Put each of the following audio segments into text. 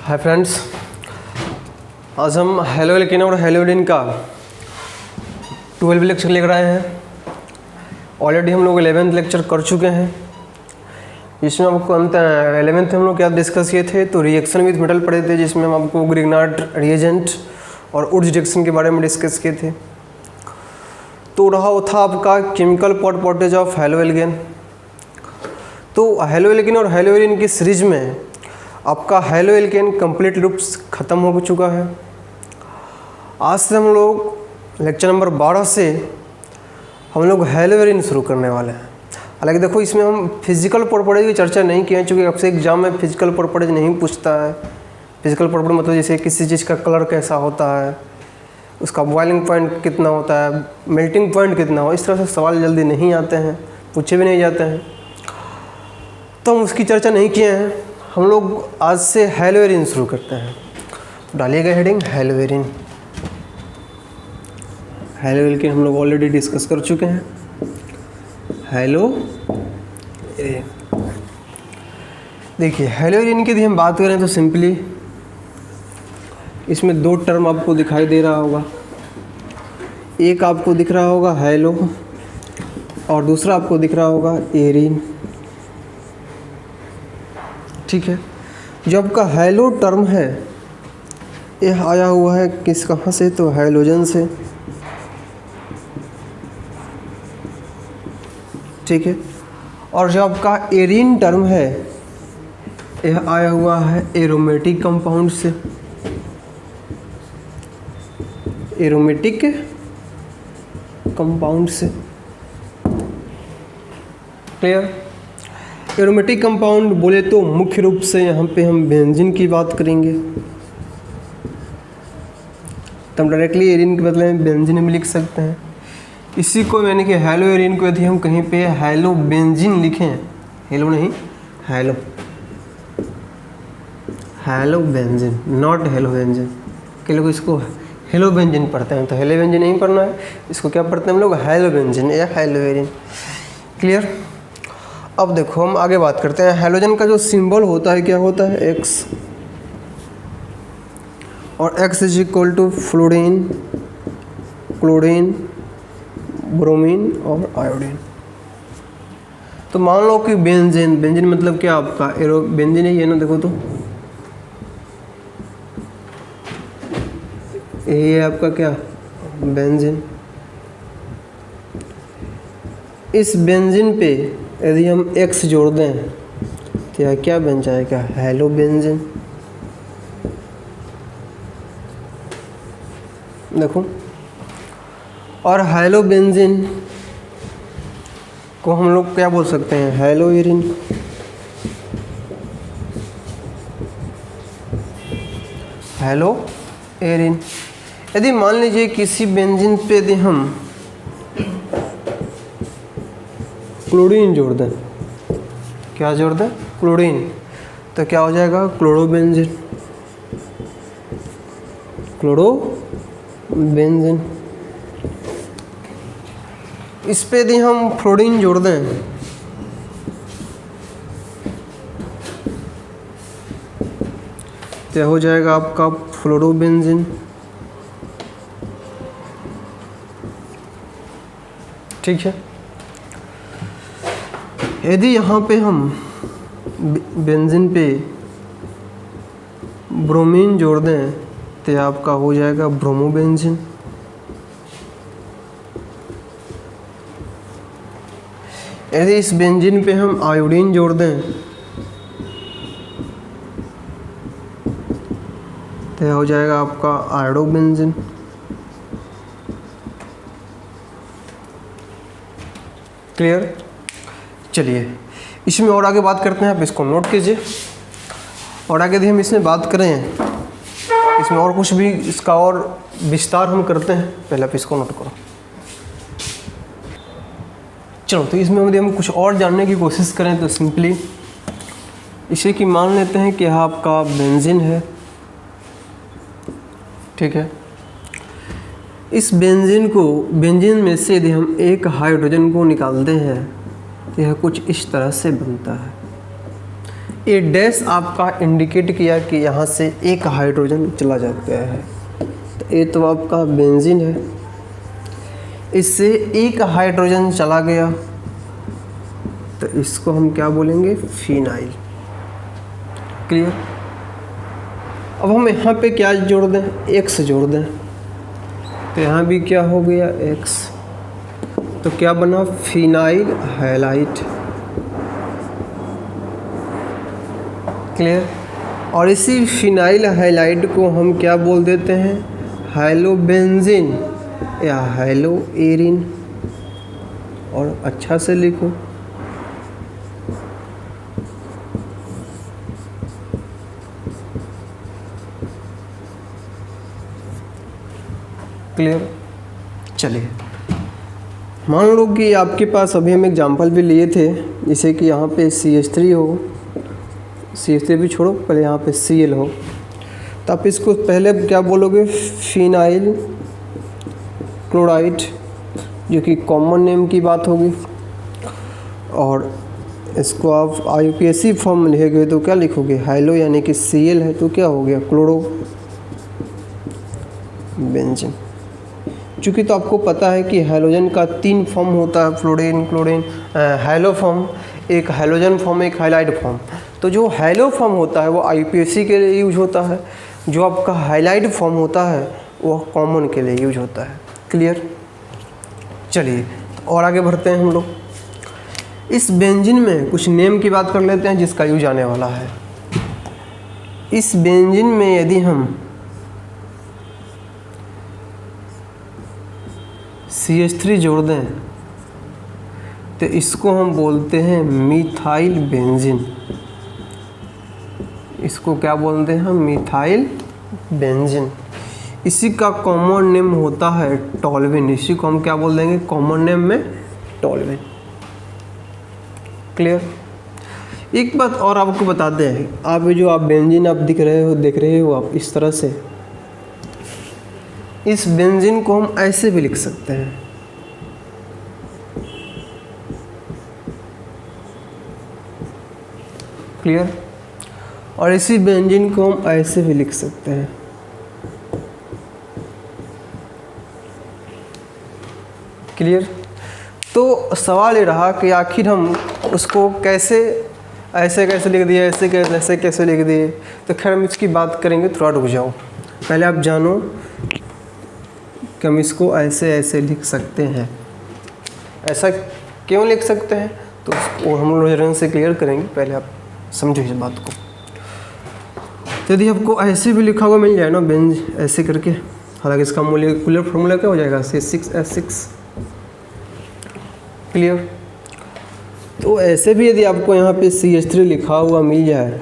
Hi friends, आज हम haloalkane और हेलोइडिन का 12 लेक्चर लेकर आए हैं। ऑलरेडी हम लोग 11th लेक्चर कर चुके हैं। इसमें आपको 11th हम लोग क्या डिस्कस किए थे, तो रिएक्शन विद मेटल पढ़े थे, जिसमें हम आपको ग्रिग्नार्ड रिएजेंट और वुड्स रिएक्शन के बारे में डिस्कस किए थे। तो रहा वो था आपका केमिकल प्रॉपर्टीज ऑफ हेलोएल्केन। तो हेलोएल्केन और हेलोइडिन की सीरीज में आपका हेलोएल्केन कंप्लीट रूप ख़त्म हो चुका है। आज से हम लोग लेक्चर नंबर 12 से हम लोग हेलोइडिन शुरू करने वाले हैं। हालांकि देखो, इसमें हम फिजिकल प्रॉपर्टीज की चर्चा नहीं की है, चूँकि आपसे एग्जाम में फिजिकल प्रॉपर्टीज नहीं पूछता है। फिजिकल प्रॉपर्टी मतलब जैसे किसी चीज़ का कलर कैसा होता है, उसका बॉइलिंग पॉइंट कितना होता है, मेल्टिंग पॉइंट कितना हो, इस तरह से सवाल जल्दी नहीं आते हैं, पूछे भी नहीं जाते हैं, तो हम उसकी चर्चा नहीं किए हैं। हम लोग आज से हेलोइडिन शुरू करते हैं। तो डालिएगा हेडिंग हेलोइडिन। हेलोएल्केन हम लोग ऑलरेडी डिस्कस कर चुके हैं। देखिए, हेलोइडिन की यदि हम बात करें तो सिंपली इसमें दो टर्म आपको दिखाई दे रहा होगा। एक आपको दिख रहा होगा हेलो और दूसरा आपको दिख रहा होगा एरिन। ठीक है, जो आपका हेलो टर्म है यह आया हुआ है किस कहाँ से, तो हेलोजन से। ठीक है, और जो आपका एरिन टर्म है यह आया हुआ है एरोमेटिक कंपाउंड से। एरोमेटिक कंपाउंड से, क्लियर। एरोमेटिक कंपाउंड बोले तो मुख्य रूप से यहाँ पे हम बेंजीन की बात करेंगे, तो हम डायरेक्टली एरिन के बदले में बेंजीन भी लिख सकते हैं। इसी को यानी कि हेलो एरिन को यदि हम कहीं पे हेलो बेंजीन लिखें, हेलो नहीं hello, hello benzene, not hello benzene. के लोग इसको हेलो बेंजीन पढ़ते हैं, तो हेलो बेंजीन नहीं पढ़ना है, इसको क्या पढ़ते हैं हम लोग, हेलो बेंजीन या हेलो एरिन। क्लियर। अब देखो, हम आगे बात करते हैं। हेलोजन का जो सिंबल होता है क्या होता है, एक्स, और X is equal to fluorine, chlorine, bromine और आयोडीन। तो मान लो कि बेंजीन, बेंजीन मतलब क्या आपका एरो बेंजीन ही है ना। देखो तो ये है आपका क्या, बेंजीन। इस बेंजीन पे यदि हम X जोड़ दें तो यह क्या बन जाएगा, हेलो बेंजीन। देखो, और हेलो बेंजीन को हम लोग क्या बोल सकते हैं, हेलो एरिन। Hello Erin. यदि मान लीजिए किसी बेंजीन पे यदि हम क्लोरीन जोड़ दें, क्या जोड़ दें, क्लोरीन, तो क्या हो जाएगा, क्लोरोबेंजीन। क्लोरोबेंजीन। इस पे यदि हम फ्लोरीन जोड़ दें तो हो जाएगा आपका फ्लोरोबेंजीन। ठीक है। यदि यहाँ पे हम बेंजीन पे ब्रोमीन जोड़ दें तो आपका हो जाएगा ब्रोमोबेंजीन। यदि इस बेंजीन पे हम आयोडीन जोड़ दें तो हो जाएगा आपका आयोडोबेंजीन। क्लियर। चलिए, इसमें और आगे बात करते हैं, आप इसको नोट कीजिए। और आगे यदि हम इसमें बात करें, इसमें और कुछ भी इसका और विस्तार हम करते हैं, पहले आप इसको नोट करो। चलो, तो इसमें यदि हम कुछ और जानने की कोशिश करें तो सिंपली इसे कि मान लेते हैं कि यह आपका बेंजीन है। ठीक है, इस बेंजीन में से यदि हम एक हाइड्रोजन को निकालते हैं, यह कुछ इस तरह से बनता है। ये डैश आपका इंडिकेट किया कि यहाँ से एक हाइड्रोजन चला जाता है। तो ये तो आपका बेंजीन है, इससे एक हाइड्रोजन चला गया तो इसको हम क्या बोलेंगे, फिनाइल। क्लियर। अब हम यहाँ पे क्या जोड़ दें, एक्स जोड़ दें, तो यहाँ भी क्या हो गया, एक्स। तो क्या बना, फिनाइल हैलाइड। क्लियर। और इसी फिनाइल हैलाइड को हम क्या बोल देते हैं, हैलोबेंजीन या हैलोएरिन। और अच्छा से लिखो, क्लियर। चलिए मान लो कि आपके पास अभी हम एग्जांपल भी लिए थे, जैसे कि यहाँ पे CH3 हो, CH3 भी छोड़ो, पहले यहाँ पे Cl हो, तो आप इसको पहले क्या बोलोगे, फिनाइल क्लोराइड, जो कि कॉमन नेम की बात होगी। और इसको आप IUPAC फॉर्म में लिखेंगे तो क्या लिखोगे, हाइलो यानी कि Cl है तो क्या हो गया, क्लोरो बेंजीन। चूँकि तो आपको पता है कि हैलोजन का 3 फॉर्म होता है, फ्लोरीन, क्लोरीन, हैलो फॉर्म, एक हैलोजन फॉर्म, एक हाइलाइड फॉर्म। तो जो हैलो फॉर्म होता है वो IUPAC के लिए यूज होता है, जो आपका हाइलाइड फॉर्म होता है वो कॉमन के लिए यूज होता है। क्लियर। चलिए और आगे बढ़ते हैं हम लोग। इस बेंजीन में कुछ नेम की बात कर लेते हैं जिसका यूज आने वाला है। इस बेंजीन में यदि हम CH3 जोड़ दें तो इसको हम बोलते हैं मिथाइल बेंजीन। इसको क्या बोलते हैं, मिथाइल बेंजीन। इसी का कॉमन नेम होता है टॉल्विन। इसी को हम क्या बोल देंगे, कॉमन नेम में टॉल्विन। क्लियर। एक बात और आपको बताते हैं, आप जो आप बेंजीन आप देख रहे हो आप इस तरह से, इस बेंजीन को हम ऐसे भी लिख सकते हैं, क्लियर। और इसी बेंजीन को हम ऐसे भी लिख सकते हैं। क्लियर। तो सवाल ये रहा कि आखिर हम उसको कैसे, ऐसे कैसे लिख दिए, ऐसे कैसे लिख दिए। तो खैर हम इसकी बात करेंगे, थोड़ा रुक जाओ। पहले आप जानो कि हम इसको ऐसे लिख सकते हैं। ऐसा क्यों लिख सकते हैं तो उसको हम लोग से क्लियर करेंगे, पहले आप समझो इस बात को। तो यदि आपको ऐसे भी लिखा हुआ मिल जाए ना बेंज ऐसे करके, हालांकि इसका मोलिकुलर फार्मूला क्या हो जाएगा, C6H6। क्लियर। तो ऐसे भी यदि आपको यहाँ पे CH3 लिखा हुआ मिल जाए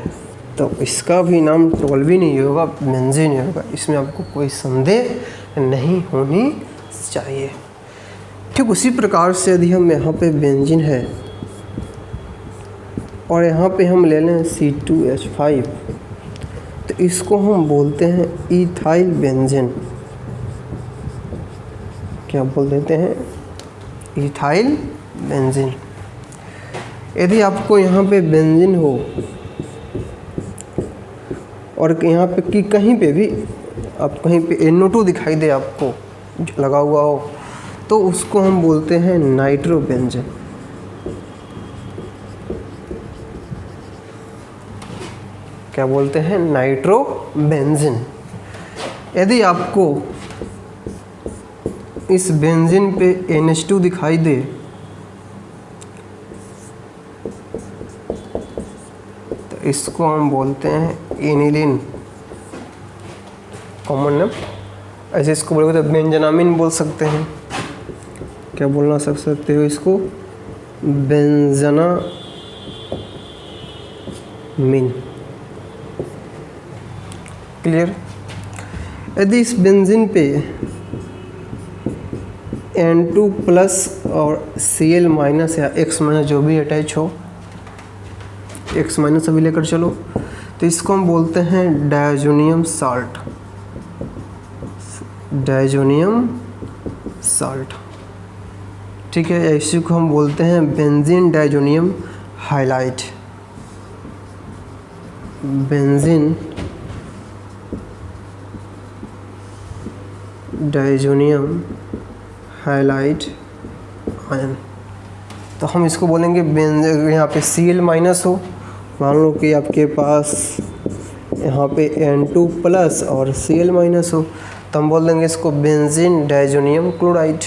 तो इसका भी नाम टॉल्विन ही होगा, बेंजीन ही होगा। इसमें आपको कोई संदेह नहीं होनी चाहिए। ठीक उसी प्रकार से यदि हम यहाँ पे बेंजीन है और यहाँ पे हम ले लें C2H5 तो इसको हम बोलते हैं इथाइल बेंजीन। क्या बोल देते हैं, इथाइल बेंजीन। यदि आपको यहाँ पे बेंजीन हो और यहाँ पे कि कहीं पे भी आप कहीं पे NO2 दिखाई दे आपको लगा हुआ हो तो उसको हम बोलते हैं नाइट्रो बेंजीन। क्या बोलते हैं, नाइट्रो बेंजीन। यदि आपको इस बेंजीन पे NH2 दिखाई दे तो इसको हम बोलते हैं एनिलीन, कॉमन नेम। ऐसे इसको बोलोगे तो बेंजनामिन बोल सकते हैं। क्या बोलना सकते हो इसको, बेंजनामिन। क्लियर। यदि इस बेंजीन पे N2 प्लस और Cl माइनस या X माइनस जो भी अटैच हो, X माइनस अभी लेकर चलो, तो इसको हम बोलते हैं डायजोनियम साल्ट। डायजोनियम साल्ट, ठीक है। इसी को हम बोलते हैं benzene diazonium halide. Benzene diazonium halide ion. तो हम इसको बोलेंगे यहाँ पे Cl माइनस हो, मान लो कि आपके पास यहाँ पे N2 प्लस और Cl माइनस हो, तो हम बोल देंगे इसको बेंजीन डाइजोनियम क्लोराइड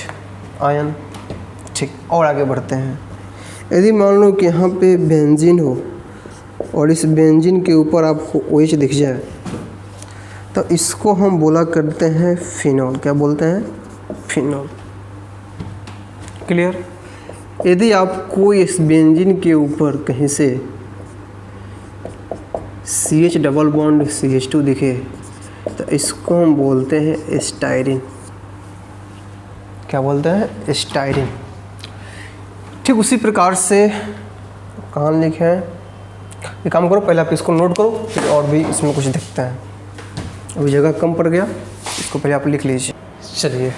आयन। ठीक, और आगे बढ़ते हैं। यदि मान लो कि यहाँ पे बेंजीन हो और इस बेंजीन के ऊपर आपको OH दिख जाए, तो इसको हम बोला करते हैं फिनॉल। क्या बोलते हैं? फिनॉल। क्लियर? यदि आपको इस बेंजीन के ऊपर कहीं से CH डबल बॉन्ड CH2 दिखे, तो इसको हम बोलते हैं एस्टाइरिन। क्या बोलते हैं? एस्टाइरिन। ठीक उसी प्रकार से कहाँ लिखे हैं, ये काम करो, पहले आप इसको नोट करो, फिर और भी इसमें कुछ देखते हैं। अभी जगह कम पड़ गया, इसको पहले आप लिख लीजिए। चलिए,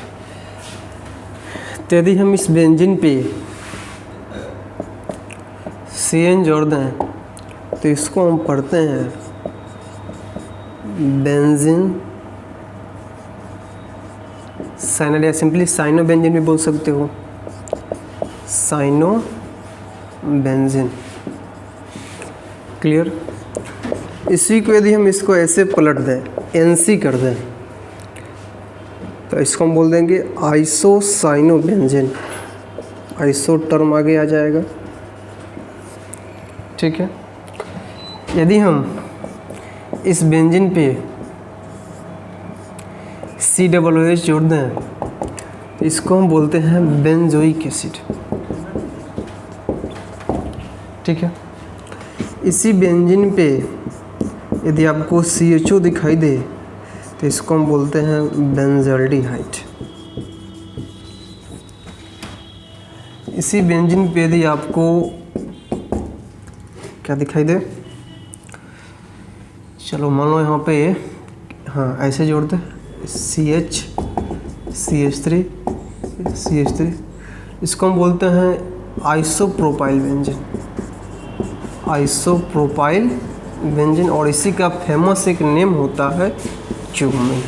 तो यदि हम इस बेंजीन पे CN जोड़ दें, तो इसको हम पढ़ते हैं बेंजीन साइनाइड, या सिंपली साइनो बेंजीन भी बोल सकते हो, साइनो बेंजीन। क्लियर? इसी को यदि हम इसको ऐसे पलट दें, NC कर दें, तो इसको हम बोल देंगे आइसोसाइनो बेंजीन। आइसो टर्म आगे आ जाएगा। ठीक है? यदि हम इस बेंजीन पे COOH जोड़ दें, इसको हम बोलते हैं बेंजोइक एसिड। ठीक है? इसी बेंजीन पे यदि आपको CHO दिखाई दे, तो इसको हम बोलते हैं बेंजल्डिहाइड। इसी बेंजीन पे यदि आपको क्या दिखाई दे, चलो मान लो यहाँ पे, हाँ ऐसे जोड़ दे, CH CH3 CH3, इसको हम बोलते हैं आइसोप्रोपाइल बेंजीन। आइसोप्रोपाइल बेंजीन, और इसी का फेमस एक नेम होता है क्यूमिन।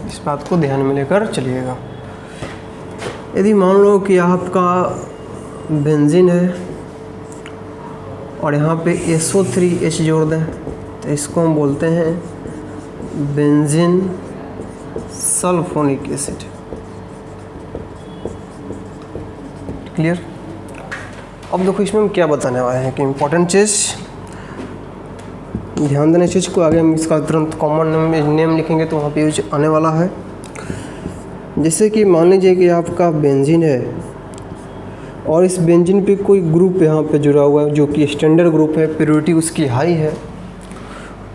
इस बात को ध्यान में लेकर चलिएगा। यदि मान लो कि आपका बेंजीन है और यहाँ पे SO3H जोड़ दें, तो इसको हम बोलते हैं बेंजीन सल्फोनिक एसिड। क्लियर? अब देखो इसमें हम क्या बताने वाले हैं कि इम्पोर्टेंट चीज़, ध्यान देने चीज़ को। आगे हम इसका तुरंत कॉमन नेम लिखेंगे तो वहाँ पे यूज आने वाला है। जैसे कि मान लीजिए कि आपका बेंजीन है और इस बेंजीन पे कोई ग्रुप यहाँ पे जुड़ा हुआ है जो कि स्टैंडर्ड ग्रुप है, प्योरिटी उसकी हाई है,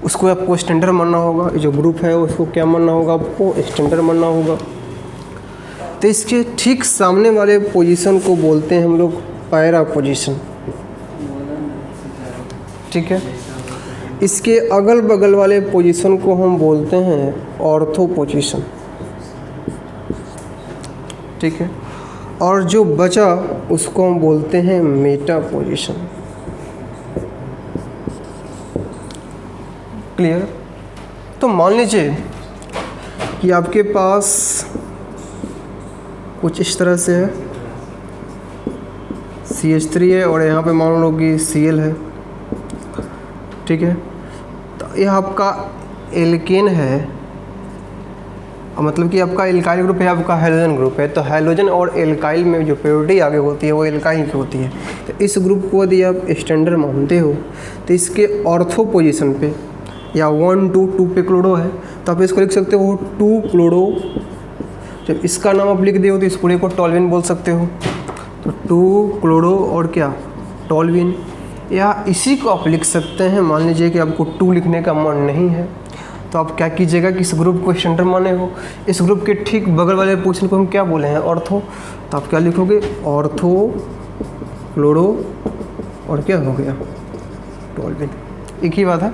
उसको आपको स्टैंडर्ड मानना होगा। जो ग्रुप है उसको क्या मानना होगा? आपको स्टैंडर्ड मानना होगा। तो इसके ठीक सामने वाले पोजीशन को बोलते हैं हम लोग पैरा पोजीशन। ठीक है? इसके अगल बगल वाले पोजीशन को हम बोलते हैं ऑर्थो पोजीशन। ठीक है? और जो बचा उसको हम बोलते हैं मेटा पोजीशन। क्लियर? तो मान लीजिए कि आपके पास कुछ इस तरह से है, CH3 है और यहाँ पे मान लो कि Cl है। ठीक है? तो यह आपका एल्केन है, मतलब कि आपका एल्काइल ग्रुप है, आपका हैलोजन ग्रुप है। तो हैलोजन और एल्काइल में जो प्योरिटी आगे होती है वो एल्काइल की होती है। तो इस ग्रुप को यदि आप स्टैंडर्ड मानते हो, तो इसके ऑर्थो पोजीशन पे या 1 2 2 पे क्लोरो है, तो आप इसको लिख सकते हो 2 क्लोरो। जब इसका नाम आप लिख दे तो इस पूरे को टॉल्विन बोल सकते हो। तो 2 क्लोरो और क्या, टॉल्विन। या इसी को आप लिख सकते हैं, मान लीजिए कि आपको 2 लिखने का मन नहीं है, तो आप क्या कीजिएगा कि इस ग्रुप को स्टैंडर्ड माने हो, इस ग्रुप के ठीक बगल वाले पोजीशन को हम क्या बोले हैं, ऑर्थो। तो आप क्या लिखोगे, ऑर्थो क्लोरो और क्या हो गया, टॉल्विन। एक ही बात है।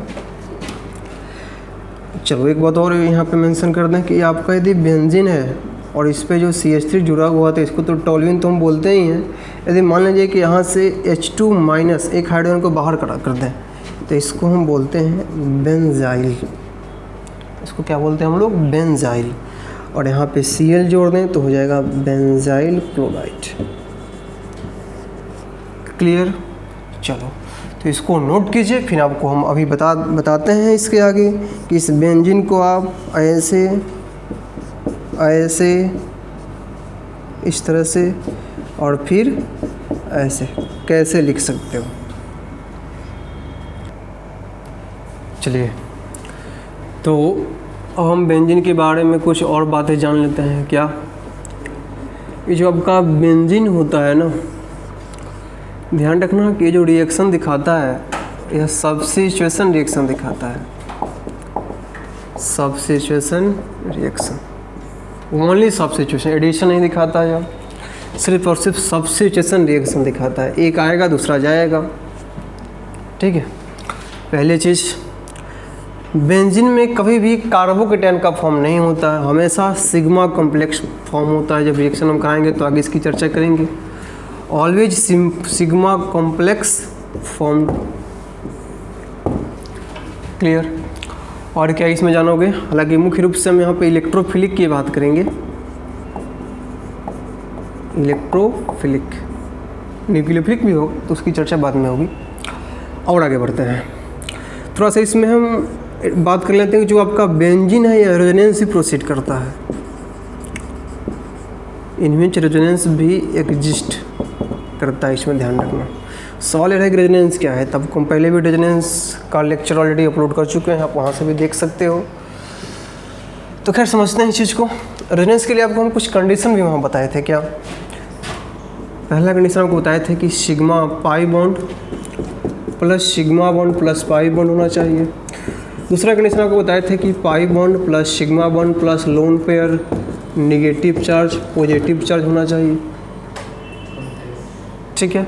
चलो एक बात और यहाँ पे मेंशन कर दें कि आपका यदि बेंजीन है और इस पे जो CH3 जुड़ा हुआ था इसको तो टोल्यूइन तो हम बोलते ही हैं। यदि मान लीजिए कि यहाँ से H2- एक हाइड्रोजन को बाहर कर दें तो इसको हम बोलते हैं बेंजाइल। इसको क्या बोलते हैं हम लोग? बेंजाइल। और यहाँ पे Cl जोड़ दें तो हो जाएगा बेंजाइल क्लोराइड। क्लियर? चलो तो इसको नोट कीजिए, फिर आपको हम अभी बताते हैं इसके आगे कि इस बेंजीन को आप ऐसे इस तरह से और फिर ऐसे कैसे लिख सकते हो। चलिए तो अब हम बेंजीन के बारे में कुछ और बातें जान लेते हैं। क्या ये जो आपका बेंजीन होता है ना, ध्यान रखना कि ये जो रिएक्शन दिखाता है यह सब्स्टिट्यूशन रिएक्शन दिखाता है। Substitution reaction, only substitution, addition नहीं दिखाता है, सिर्फ और सिर्फ सब्स्टिट्यूशन रिएक्शन दिखाता है। एक आएगा दूसरा जाएगा। ठीक है। पहली चीज़, बेंजीन में कभी भी कार्बोकेटायन का फॉर्म नहीं होता है, हमेशा सिग्मा कॉम्प्लेक्स फॉर्म होता है। जब रिएक्शन हम कराएंगे तो आगे इसकी चर्चा करेंगे। Always sigma complex form. Clear? और क्या इसमें जानोगे? हालांकि मुख्य रूप से हम यहाँ पे इलेक्ट्रोफिलिक की बात करेंगे। इलेक्ट्रोफिलिक, न्यूक्लियोफिलिक भी हो तो उसकी चर्चा बाद में होगी। और आगे बढ़ते हैं, थोड़ा सा इसमें हम बात कर लेते हैं कि जो आपका बेंजीन है ये रेजोनेंस ही प्रोसीड करता है। इनमें रेजोनेंस भी एग्जिस्ट करता है, इसमें ध्यान रखना। सवाल है कि रेजोनेंस क्या है, तब हम पहले भी रेजोनेंस का लेक्चर ऑलरेडी अपलोड कर चुके हैं, आप वहाँ से भी देख सकते हो। तो खैर समझते हैं इस चीज़ को। रेजोनेंस के लिए आपको हम कुछ कंडीशन भी वहाँ बताए थे। क्या? पहला कंडीशन आपको बताए थे कि sigma pi bond plus sigma bond plus pi bond होना चाहिए। दूसरा कंडीशन आपको बताए थे कि pi bond plus sigma bond plus lone pair negative charge positive charge होना चाहिए। ठीक है।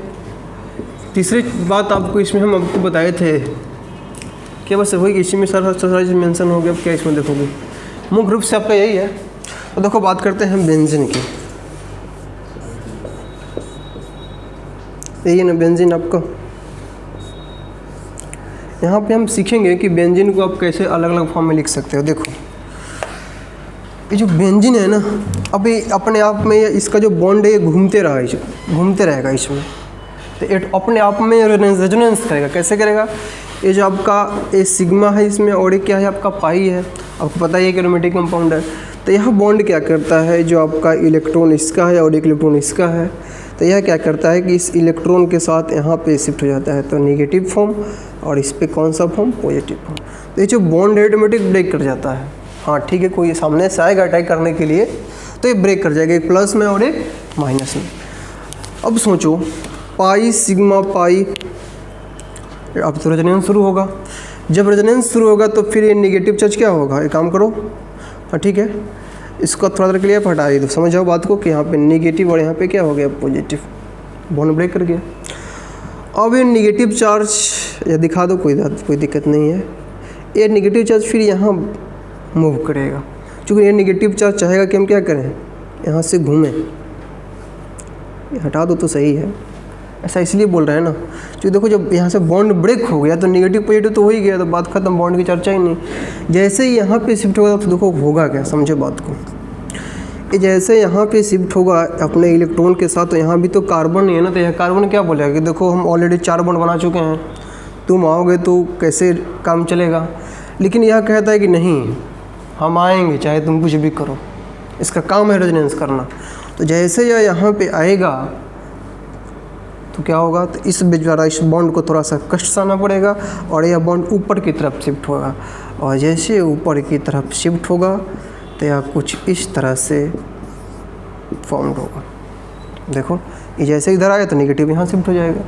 तीसरी बात आपको इसमें हम आपको बताए थे कि बस वही इसी में सारा चीज़ मेंशन हो गया। अब क्या इसमें देखोगे, मुख्य रूप से आपका यही है। तो देखो बात करते हैं बेंजीन की। यही है ना बेंजीन आपका। यहाँ पे हम सीखेंगे कि बेंजीन को आप कैसे अलग अलग फॉर्म में लिख सकते हो। देखो ये जो बेंजीन है ना, अभी अपने आप में इसका जो बॉन्ड है ये घूमते रहेगा इसमें, तो ये अपने आप में रेजोनेंस करेगा। कैसे करेगा? ये जो आपका ये सिग्मा है इसमें और ये क्या है आपका पाई है, आपको पता ही है कि एरोमेटिक कंपाउंड है। तो यह बॉन्ड क्या करता है, जो आपका इलेक्ट्रॉन इसका है और एक इलेक्ट्रॉन इसका है, तो यह क्या करता है कि इस इलेक्ट्रॉन के साथ यहाँ पे शिफ्ट हो जाता है, तो नेगेटिव फॉर्म, और इस पे कौन सा फॉर्म? Positive form. तो ये जो बॉन्ड है ऑटोमेटिक ब्रेक कर जाता है। हाँ ठीक है, कोई सामने से आएगा अटैक करने के लिए तो ये ब्रेक कर जाएगा, एक प्लस में और एक माइनस में। अब सोचो पाई सिग्मा पाई, अब तो रेजोनेंस शुरू होगा। जब रेजोनेंस शुरू होगा तो फिर ये नेगेटिव चार्ज क्या होगा, एक काम करो। हाँ ठीक है, इसको थोड़ा देर के लिए हटा दी, तो समझ जाओ बात को कि यहाँ पे नेगेटिव और यहाँ पे क्या हो गया पॉजिटिव, बॉन्ड ब्रेक कर गया। अब ये नेगेटिव चार्ज या दिखा दो, कोई दिक्कत नहीं है। ये नेगेटिव चार्ज फिर यहाँ मूव करेगा, क्योंकि ये नेगेटिव चार्ज चाहेगा कि हम क्या करें, यहाँ से घूमें। हटा दो तो सही है, ऐसा इसलिए बोल रहे हैं ना, क्योंकि देखो जब यहाँ से बॉन्ड ब्रेक हो गया तो नेगेटिव पॉजिटिव तो हो ही गया, तो बात खत्म, बॉन्ड की चर्चा ही नहीं। जैसे ही यहाँ पे शिफ्ट होगा तो देखो होगा क्या, समझो बात को। ये जैसे यहाँ पे शिफ्ट होगा अपने इलेक्ट्रॉन के साथ, तो यहाँ भी तो कार्बन ही है ना, तो यह कार्बन क्या बोलेगा कि देखो हम ऑलरेडी 4 बॉन्ड बना चुके हैं, तुम आओगे तो कैसे काम चलेगा। लेकिन यह कहता है कि नहीं, हम आएंगे चाहे तुम कुछ भी करो, इसका काम है रेजोनेंस करना। तो जैसे यह यहाँ पे आएगा तो क्या होगा, तो इस बेचारा इस बॉन्ड को थोड़ा सा कष्ट सहना पड़ेगा और यह बॉन्ड ऊपर की तरफ शिफ्ट होगा, और जैसे ऊपर की तरफ शिफ्ट होगा तो यह कुछ इस तरह से फॉर्म्ड होगा। देखो ये जैसे इधर आया तो नेगेटिव यहाँ शिफ्ट हो जाएगा,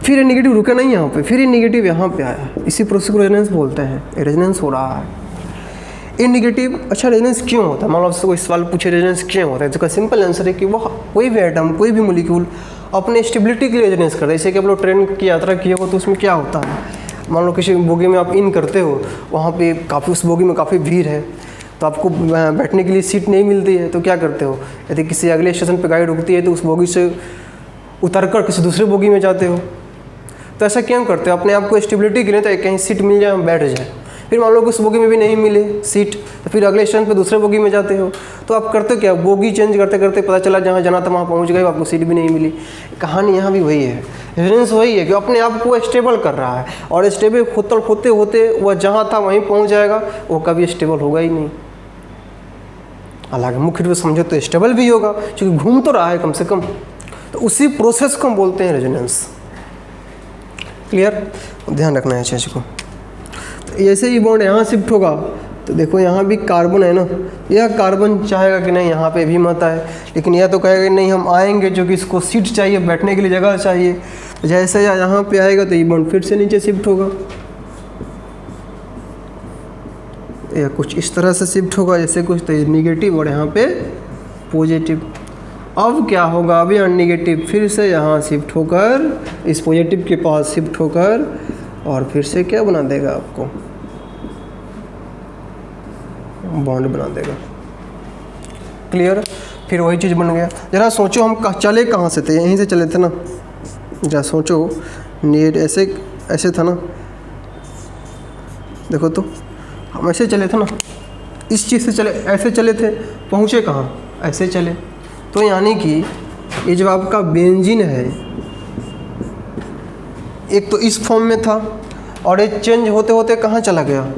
फिर ये नेगेटिव रुका नहीं यहाँ पे, फिर ये नेगेटिव यहाँ पे आया, इसी प्रोसेस को रेजोनेंस बोलते हैं। रेजोनेंस हो रहा है ये नेगेटिव। अच्छा रेजोनेंस क्यों होता है, मान लो आपसे कोई सवाल पूछे रेजोनेंस क्यों होता है, इसका सिंपल आंसर है कि वह कोई भी एटम कोई भी मोलिक्यूल अपने स्टेबिलिटी के लिए रेजोनेंस करता है। जैसे कि आप लोग ट्रेन की यात्रा किए हो तो उसमें क्या होता है, मान लो किसी बोगी में आप इन करते हो, वहाँ पे काफ़ी उस बोगी में काफ़ी भीड़ है, तो आपको बैठने के लिए सीट नहीं मिलती है तो क्या करते हो, यदि किसी अगले स्टेशन पर गाड़ी रुकती है तो उस बोगी से उतरकर किसी दूसरे बोगी में जाते हो। तो ऐसा क्यों करते हो, अपने आप को स्टेबिलिटी के लिए, तो कहीं सीट मिल जाए हम बैठ जाए। फिर मान लो कि उस बोगी में भी नहीं मिले सीट, तो फिर अगले स्टेशन पे दूसरे बोगी में जाते हो। तो आप करते क्या, बोगी चेंज करते करते पता चला जहाँ जाना था वहाँ पहुँच गए, आपको सीट भी नहीं मिली। कहानी यहाँ भी वही है, रेजोनेंस वही है कि अपने आप को स्टेबल कर रहा है, और स्टेबल होते होते वह जहाँ था वहीं पहुँच जाएगा, वो कभी स्टेबल होगा ही नहीं। हालांकि मुख्य रूप से समझो तो स्टेबल भी होगा, क्योंकि घूम तो रहा है कम से कम। तो उसी प्रोसेस को हम बोलते हैं रेजोनेंस। क्लियर, ध्यान रखना है चीज़ को। तो ऐसे ही बॉन्ड यहाँ शिफ्ट होगा, तो देखो यहाँ भी कार्बन है ना, यह कार्बन चाहेगा कि नहीं यहाँ पे भी मत आए, लेकिन यह तो कहेगा नहीं हम आएंगे, जो कि इसको सीट चाहिए, बैठने के लिए जगह चाहिए। तो जैसे यहाँ पे आएगा तो ये बॉन्ड फिर से नीचे शिफ्ट होगा, या कुछ इस तरह से शिफ्ट होगा जैसे कुछ, तो ये निगेटिव और यहाँ पे पॉजिटिव। अब क्या होगा, अब यहाँ निगेटिव फिर से यहाँ शिफ्ट होकर इस पॉजिटिव के पास शिफ्ट होकर, और फिर से क्या बना देगा, आपको बॉन्ड बना देगा। क्लियर, फिर वही चीज़ बन गया। जरा सोचो हम चले कहाँ से थे, यहीं से चले थे ना। जरा सोचो, नीड ऐसे था ना, देखो तो हम ऐसे चले थे ना, इस चीज़ से चले, ऐसे चले थे, पहुँचे कहाँ, ऐसे चले। तो यानी कि ये जो आपका बेंजीन है, एक तो इस फॉर्म में था, और ये चेंज होते होते कहाँ चला गया,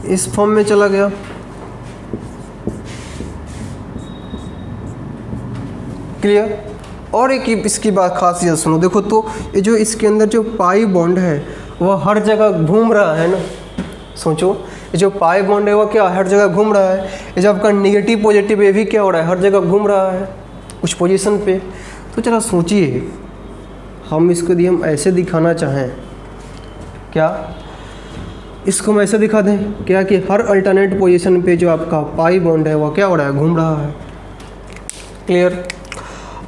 इस फॉर्म में चला गया। क्लियर। और एक इसकी बात खासियत सुनो, देखो तो ये जो इसके अंदर जो पाई बॉन्ड है वह हर जगह घूम रहा है ना। सोचो, ये जो पाई बॉन्ड है वह क्या हर जगह घूम रहा है। ये जो आपका निगेटिव पॉजिटिव ये भी क्या हो रहा है, हर जगह घूम रहा है कुछ पोजीशन पे। तो जरा सोचिए, हम इसको यदि हम ऐसे दिखाना चाहें, क्या इसको हम ऐसे दिखा दें क्या कि हर अल्टरनेट पोजीशन पे जो आपका पाई बॉन्ड है वह क्या हो रहा है, घूम रहा है। क्लियर।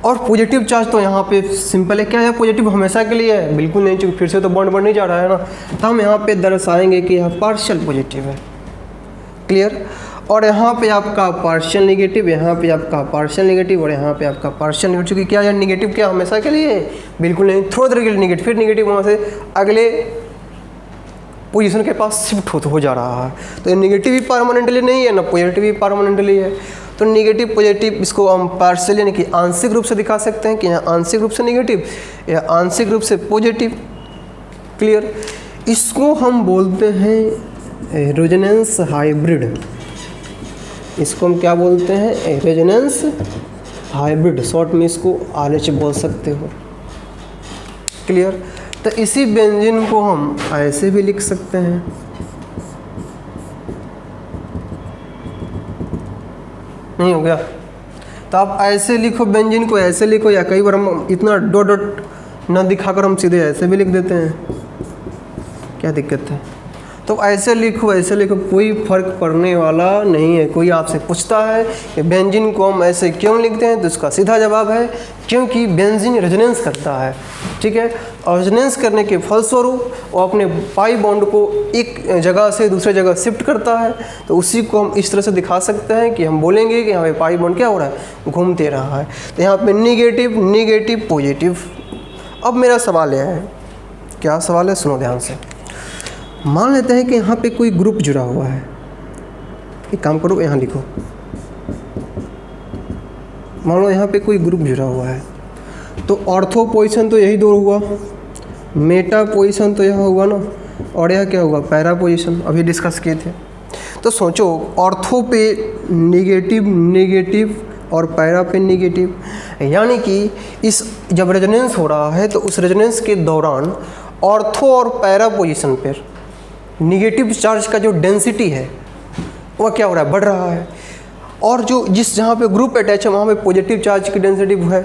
और पॉजिटिव चार्ज तो यहाँ पे सिंपल है, क्या है पॉजिटिव हमेशा के लिए है, बिल्कुल नहीं, क्योंकि फिर से तो बॉन्ड बढ़ नहीं जा रहा है ना। तो हम यहाँ पे दर्शाएंगे कि यह पार्शियल पॉजिटिव है। क्लियर। और यहाँ पे आपका पार्शियल नेगेटिव, यहाँ पे आपका पार्शियल नेगेटिव, और यहाँ पे आपका पार्शियल नेगेटिव। क्योंकि क्या है नेगेटिव क्या हमेशा के लिए है, बिल्कुल नहीं, थोड़ी देर के लिए नेगेटिव, फिर नेगेटिव वहाँ से अगले पोजीशन के पास शिफ्ट हो जा रहा है। तो नेगेटिव भी परमानेंटली नहीं है ना, पॉजिटिव भी परमानेंटली है। तो नेगेटिव पॉजिटिव इसको हम पार्शियल यानी कि आंशिक रूप से दिखा सकते हैं कि यहाँ आंशिक रूप से नेगेटिव या आंशिक रूप से पॉजिटिव। क्लियर। इसको हम बोलते हैं रेजोनेंस हाइब्रिड। इसको हम क्या बोलते हैं, रेजोनेंस हाइब्रिड, शॉर्ट में इसको RH बोल सकते हो। क्लियर। तो इसी बेंजीन को हम ऐसे भी लिख सकते हैं, नहीं हो गया तो आप ऐसे लिखो, बेंजीन को ऐसे लिखो, या कई बार हम इतना डॉट डॉट न दिखाकर हम सीधे ऐसे भी लिख देते हैं, क्या दिक्कत है। तो ऐसे लिखो, कोई फ़र्क पड़ने वाला नहीं है। कोई आपसे पूछता है कि बेंजीन को हम ऐसे क्यों लिखते हैं, तो इसका सीधा जवाब है क्योंकि बेंजीन रेजोनेंस करता है। ठीक है। और रेजोनेंस करने के फलस्वरूप वो अपने पाई बॉन्ड को एक जगह से दूसरे जगह शिफ्ट करता है। तो उसी को हम इस तरह से दिखा सकते हैं कि हम बोलेंगे कि यहाँ पे पाई बॉन्ड क्या हो रहा है, घूमते रहा है। तो यहाँ पे नेगेटिव नेगेटिव पॉजिटिव। अब मेरा सवाल यह है, क्या सवाल है, सुनो ध्यान से। मान लेते हैं कि यहाँ पे कोई ग्रुप जुड़ा हुआ है, एक काम करो यहाँ लिखो, मान लो यहाँ पे कोई ग्रुप जुड़ा हुआ है, तो ऑर्थो पोजीशन तो यही दो हुआ, मेटा पोजीशन तो यह हुआ ना, और यह क्या होगा, पैरा पोजीशन, अभी डिस्कस किए थे। तो सोचो ऑर्थो पे नेगेटिव नेगेटिव और पैरा पे नेगेटिव, यानी कि इस जब रेजोनेंस हो रहा है तो उस रेजोनेंस के दौरान ऑर्थो और पैरा पोजीशन पर निगेटिव चार्ज का जो डेंसिटी है वह क्या हो रहा है, बढ़ रहा है। और जो जहाँ पे ग्रुप अटैच है वहाँ पे पॉजिटिव चार्ज की डेंसिटी है,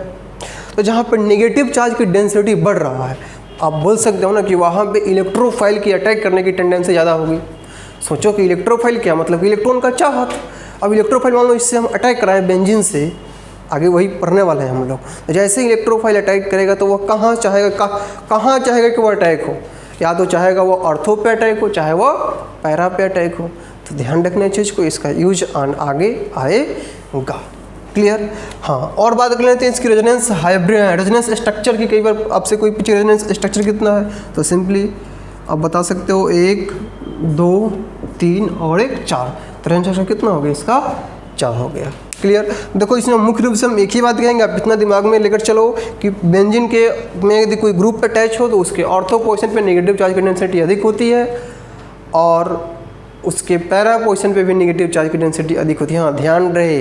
तो जहाँ पे नेगेटिव चार्ज की डेंसिटी बढ़ रहा है, आप बोल सकते हो ना कि वहाँ पे इलेक्ट्रोफाइल की अटैक करने की टेंडेंसी ज़्यादा होगी। सोचो कि इलेक्ट्रोफाइल क्या मतलब, इलेक्ट्रॉन का चाहत। अब इलेक्ट्रोफाइल मान लो इससे हम अटैक कराएं बेंजीन से, आगे वही पढ़ने वाले हैं हम लोग। जैसे ही इलेक्ट्रोफाइल अटैक करेगा तो वह कहाँ चाहेगा कि वह अटैक हो, या तो चाहेगा वो ऑर्थो पे अटैक हो, चाहे वो पैरा पे अटैक हो। तो ध्यान रखना चीज़ को, इसका यूज आगे आएगा। क्लियर? हाँ, और बात कर लेते हैं इसकी रेजोनेंस हाइब्रिड रेजोनेंस स्ट्रक्चर की। कई बार आपसे कोई पूछे रेजोनेंस स्ट्रक्चर कितना है, तो सिंपली आप बता सकते हो 1 2 3 और 1 4। तो रेजोनेंस स्ट्रक्चर कितना हो गया इसका? 4 हो गया। क्लियर? देखो इसमें मुख्य रूप से हम एक ही बात कहेंगे, आप इतना दिमाग में लेकर चलो कि बेंजीन के में यदि कोई ग्रुप पे अटैच हो तो उसके ऑर्थो पोजीशन पे नेगेटिव चार्ज की डेंसिटी अधिक होती है और उसके पैरा पोजीशन पे भी नेगेटिव चार्ज की डेंसिटी अधिक होती है। हाँ, ध्यान रहे,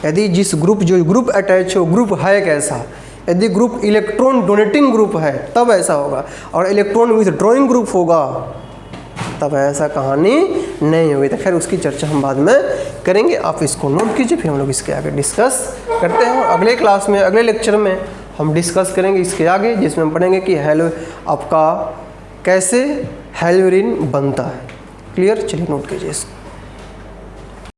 यदि जिस ग्रुप जो ग्रुप अटैच हो, ग्रुप है कैसा, यदि ग्रुप इलेक्ट्रॉन डोनेटिंग ग्रुप है तब ऐसा होगा, और इलेक्ट्रॉन विथड्रॉइंग ग्रुप होगा तब ऐसा कहानी नहीं होगी। तो खैर उसकी चर्चा हम बाद में करेंगे, आप इसको नोट कीजिए, फिर हम लोग इसके आगे डिस्कस करते हैं। अगले क्लास में, अगले लेक्चर में हम डिस्कस करेंगे इसके आगे, जिसमें हम पढ़ेंगे कि आपका कैसे हेलोरिन बनता है। क्लियर? चलिए नोट कीजिए इसको।